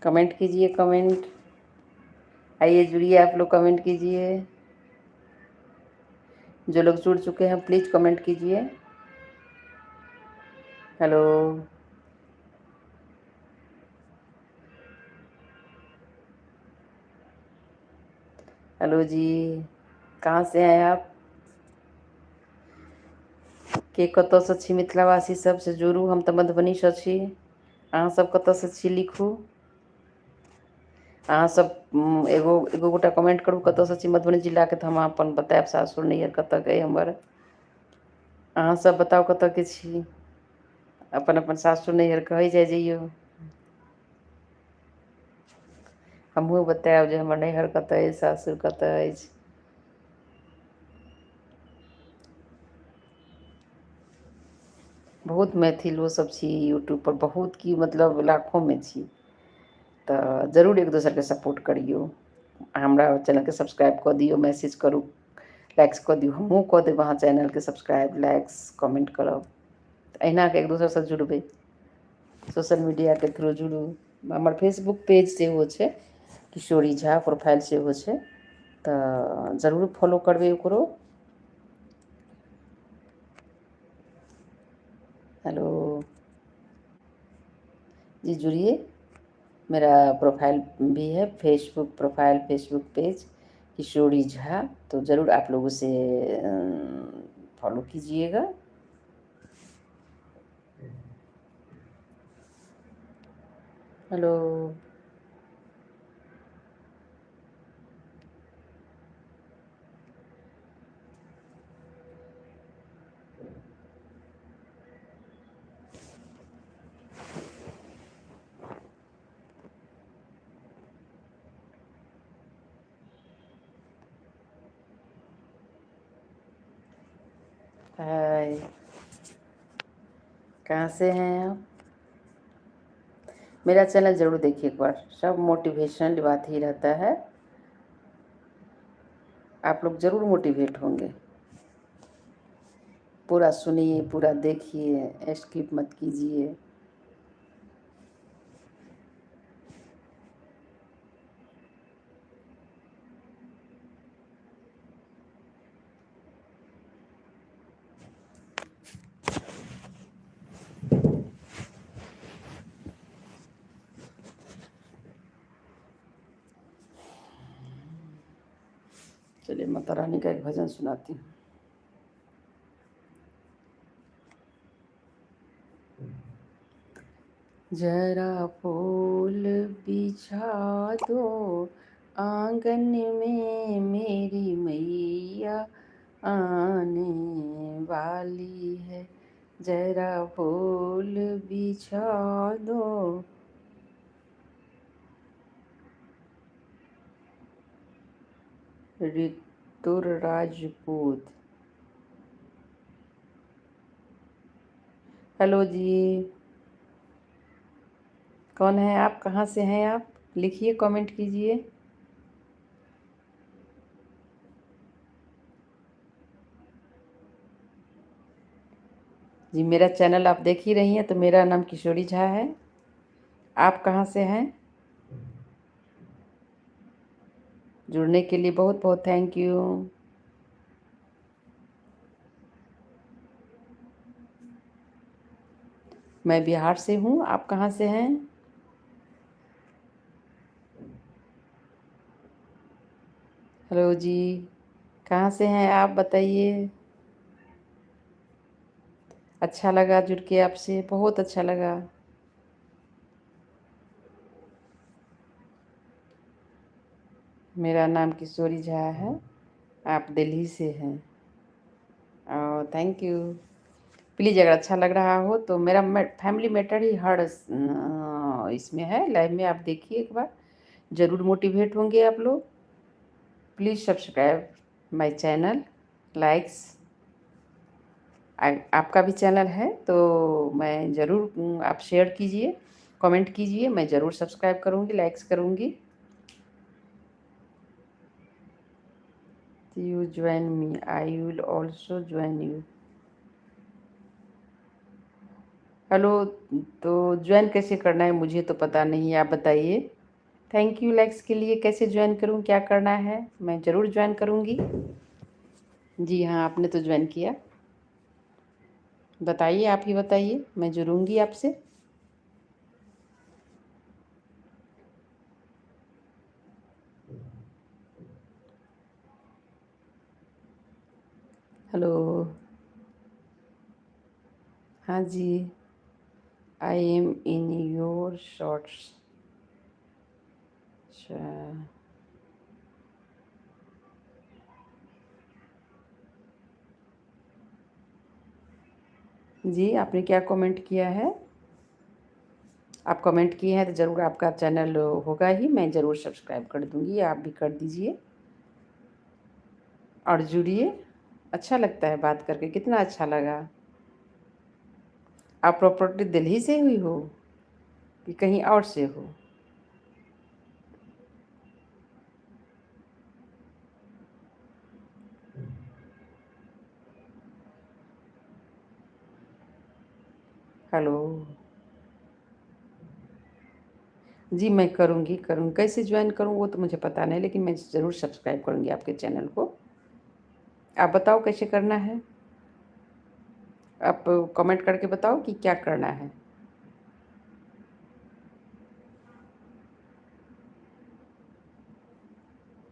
कमेंट कीजिए, कमेंट। आइए जुड़िए आप लोग, कमेंट कीजिए। जो लोग जुड़ चुके हैं प्लीज़ कमेंट कीजिए। हेलो। हेलो जी, कहाँ से हैं आप? के कतऽ सँ छी? मिथिलावासी सब से जुड़ू, हम तऽ मधुबनी सँ छी। अहाँ सब कतऽ सँ छी लिखू। अहाँ सब एगो एगो गोटा कमेंट करू कतऽ सँ छी मधुबनी जिला के, तऽ हम अपन बतायब सासुर नैहर कतऽ के हमर। अहाँ सब बताउ कतऽ के छी, अपन अपन सासुर नैहर कहै जाय जइयौ। हमहूँ बतायब जे हमर नैहर कतऽ अछि, सासुर कतऽ अछि। बहुत मैथिलो सब छी यूट्यूब पर, बहुत की मतलब लाखों में छी, तऽ जरूर एक दोसरके सपोर्ट करियौ। हमरा चैनलके सब्सक्राइब कऽ दियौ, मैसेज करू, लाइक्स कऽ दियौ, हमहूँ कऽ देब अहाँ चैनलके सब्सक्राइब, लाइक्स, कमेंट करब। तऽ अहिनाके एक दोसरसँ जुड़बै, सोशल मीडियाके थ्रू जुड़ू। हमर फेसबुक पेज सेहो छै, किशोरी झा प्रोफाइल सेहो छै, तऽ ज़रूर फॉलो करबै ओकरो। हेलो जी, जुड़िए। मेरा प्रोफाइल भी है, फेसबुक प्रोफाइल, फेसबुक पेज किशोरी झा, तो ज़रूर आप लोग उसे फॉलो कीजिएगा। हेलो। हाय, कहाँ से हैं आप? मेरा चैनल ज़रूर देखिए एक बार, सब मोटिवेशनल बात ही रहता है, आप लोग ज़रूर मोटिवेट होंगे। पूरा सुनिए, पूरा देखिए, स्किप मत कीजिए। चलिए माता रानी का एक भजन सुनाती हूँ। जरा फूल बिछा दो आंगन में, मेरी मैया आने वाली है। जरा फूल बिछा दो। ऋतुर राजपूत। हेलो जी, कौन है आप? कहाँ से हैं आप? लिखिए, कमेंट कीजिए। जी, मेरा चैनल आप देख ही रही हैं, तो मेरा नाम किशोरी झा है। आप कहाँ से हैं? जुड़ने के लिए बहुत बहुत थैंक यू। मैं बिहार से हूँ, आप कहाँ से हैं? हेलो जी, कहाँ से हैं आप बताइए। अच्छा लगा जुड़ के आपसे, बहुत अच्छा लगा। मेरा नाम किशोरी झा है, आप दिल्ली से हैं। Thank you. प्लीज़ अगर अच्छा लग रहा हो तो मेरा फैमिली मैटर ही हर इसमें है, लाइव में आप देखिए एक बार, ज़रूर मोटिवेट होंगे आप लोग। Please subscribe my channel, likes. आपका भी चैनल है तो मैं ज़रूर, आप शेयर कीजिए, कमेंट कीजिए, मैं ज़रूर सब्सक्राइब करूँगी, लाइक्स करूँगी। you join me, I will also join you. Hello. तो ज्वाइन कैसे करना है मुझे तो पता नहीं, आप बताइए। थैंक यू लाइक्स के लिए। कैसे ज्वाइन करूं, क्या करना है? मैं ज़रूर ज्वाइन करूंगी। जी हाँ, आपने तो ज्वाइन किया। बताइए, आप ही बताइए, मैं जुड़ूंगी आपसे। हेलो। हाँ जी। I am in your shorts. अच्छा। जी, आपने क्या कमेंट किया है? आप कमेंट किए हैं तो ज़रूर आपका चैनल होगा ही, मैं ज़रूर सब्सक्राइब कर दूंगी, आप भी कर दीजिए और जुड़िए। अच्छा लगता है बात करके, कितना अच्छा लगा। आप प्रॉपर्टी दिल्ली से हुई हो कि कहीं और से हो? हेलो। जी, मैं करूँगी करूँगी। कैसे ज्वाइन करूँ वो तो मुझे पता नहीं, लेकिन मैं ज़रूर सब्सक्राइब करूँगी आपके चैनल को। आप बताओ कैसे करना है? आप कमेंट करके बताओ कि क्या करना है।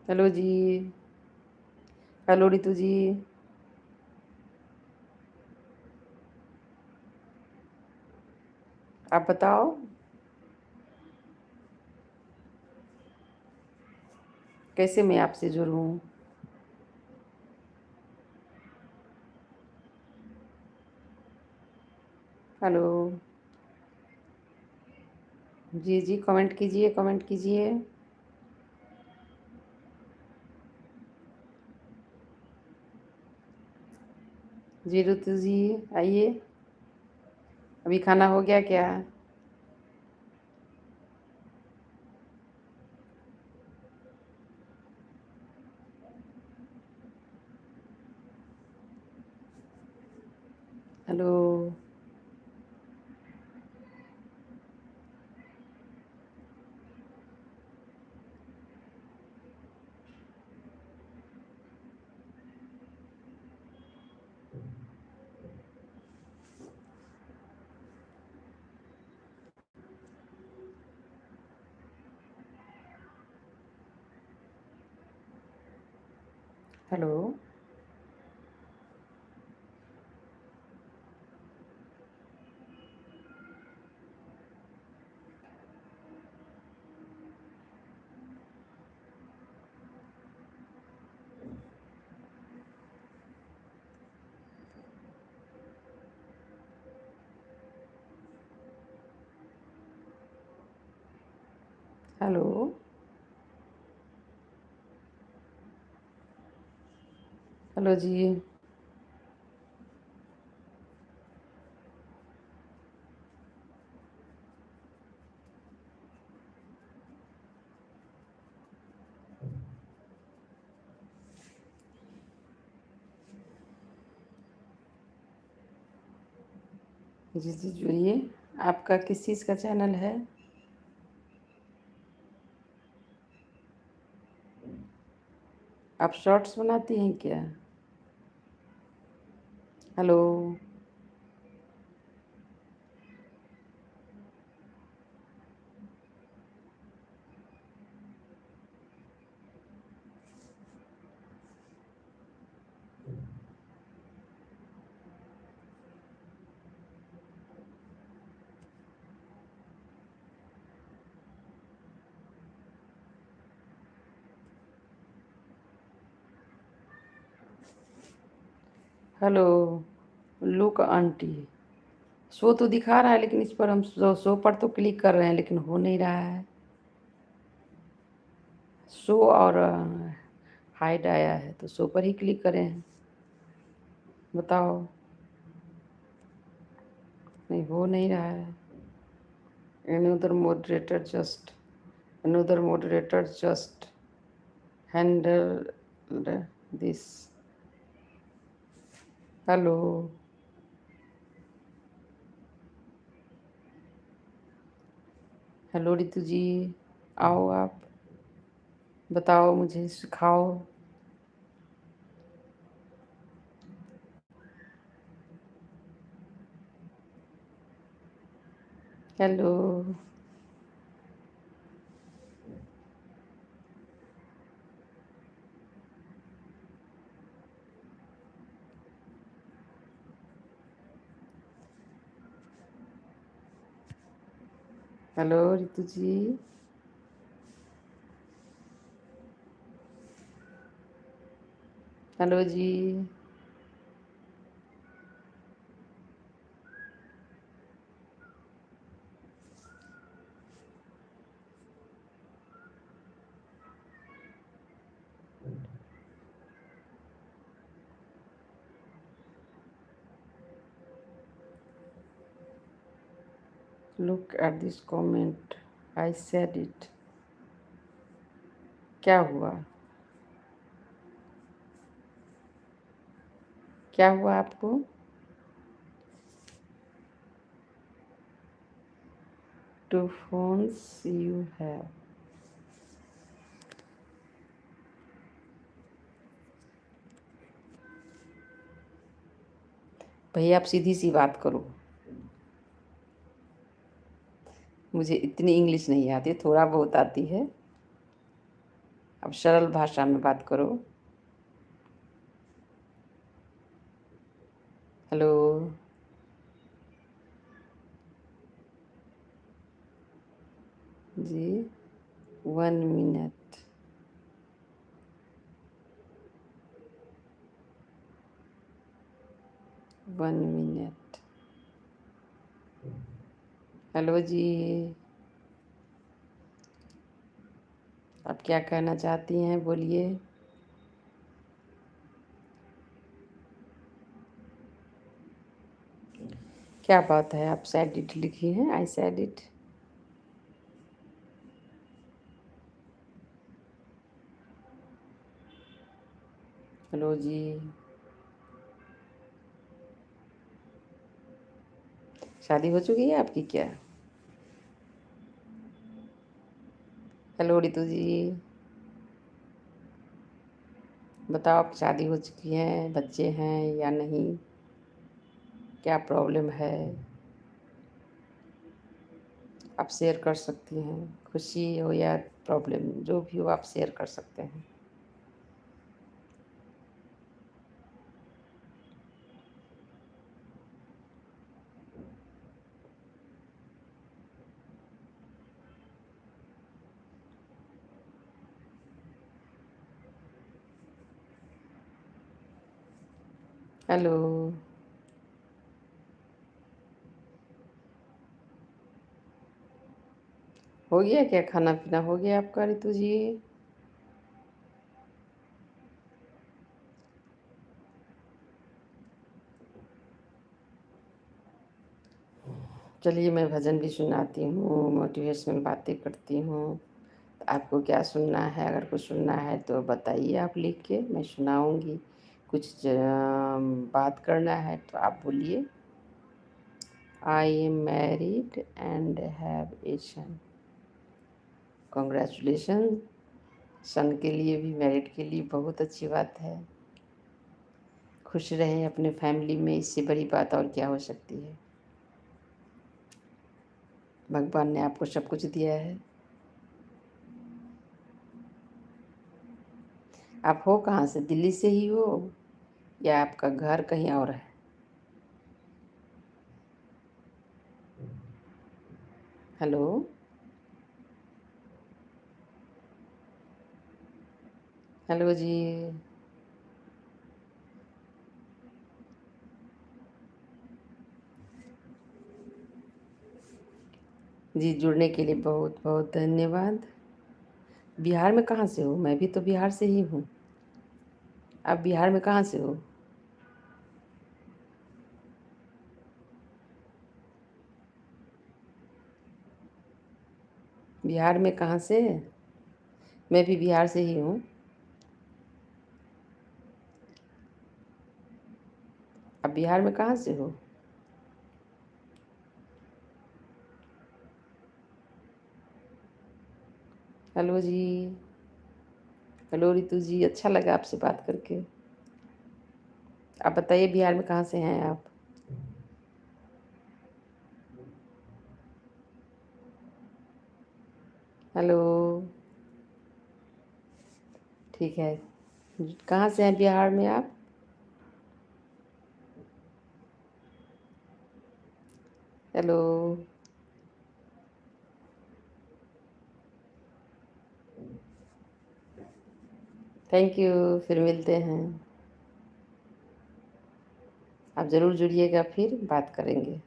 हेलो जी। हेलो रितु जी। आप बताओ। कैसे मैं आपसे जुड़ूँ? हेलो। जी जी, कमेंट कीजिए, कमेंट कीजिए। जी ऋतु जी, आइए। अभी खाना हो गया क्या? हेलो। हेलो। हेलो। हेलो जी। जी जी, जुड़िए। आपका किस चीज़ का चैनल है? आप शॉर्ट्स बनाती हैं क्या? Hello. Hello. Look aunty. Show तो दिखा रहा है, लेकिन इस पर हम शो पर तो क्लिक कर रहे हैं, लेकिन हो नहीं रहा है। शो और हाइड आया है, तो शो पर ही क्लिक करें। बताओ। नहीं, हो नहीं रहा है। another moderator just another moderator just handled this. Hello. Hello Ritu ji, आओ आप, बताओ मुझे, सिखाओ। Hello. Hello Ritu ji. Hello जी। Look at this comment, I said it. क्या हुआ? क्या हुआ आपको? Two phones you have. भैया आप सीधी सी बात करो, मुझे इतनी इंग्लिश नहीं आती, थोड़ा बहुत आती है। अब सरल भाषा में बात करो। हेलो। जी, 1 मिनट। One minute. हेलो जी, आप क्या कहना चाहती हैं, बोलिए। क्या बात है, आप सैड इट लिखी हैं, आई सैड इट। हेलो जी। शादी हो चुकी है आपकी क्या? हेलो रितु जी, बताओ, आप शादी हो चुकी है, बच्चे हैं या नहीं, क्या प्रॉब्लम है? आप शेयर कर सकती हैं, खुशी हो या प्रॉब्लम, जो भी हो आप शेयर कर सकते हैं। हेलो। हो गया क्या, खाना पीना हो गया आपका रितु जी? चलिए मैं भजन भी सुनाती हूँ, मोटिवेशनल बातें करती हूँ। तो आपको क्या सुनना है, अगर कुछ सुनना है तो बताइए, आप लिख के, मैं सुनाऊँगी। कुछ बात करना है तो आप बोलिए। I am married and have a son. Congratulation. Son के लिए भी, मैरिड के लिए बहुत अच्छी बात है। खुश रहें अपने फैमिली में, इससे बड़ी बात और क्या हो सकती है। भगवान ने आपको सब कुछ दिया है। आप हो कहाँ से, दिल्ली से ही हो या आपका घर कहीं और है? हेलो। हेलो जी। जी, जुड़ने के लिए बहुत बहुत धन्यवाद। बिहार में कहाँ से हो? मैं भी तो बिहार से ही हूँ। आप बिहार में कहाँ से हो? बिहार में कहाँ से? मैं भी बिहार से ही हूँ। आप बिहार में कहाँ से हो? हेलो जी। हेलो रितु जी, अच्छा लगा आपसे बात करके। आप बताइए बिहार में कहाँ से हैं आप? हेलो। ठीक है। कहाँ से हैं बिहार में आप? हेलो। Thank you. फिर मिलते हैं। आप ज़रूर जुड़िएगा, फिर बात करेंगे।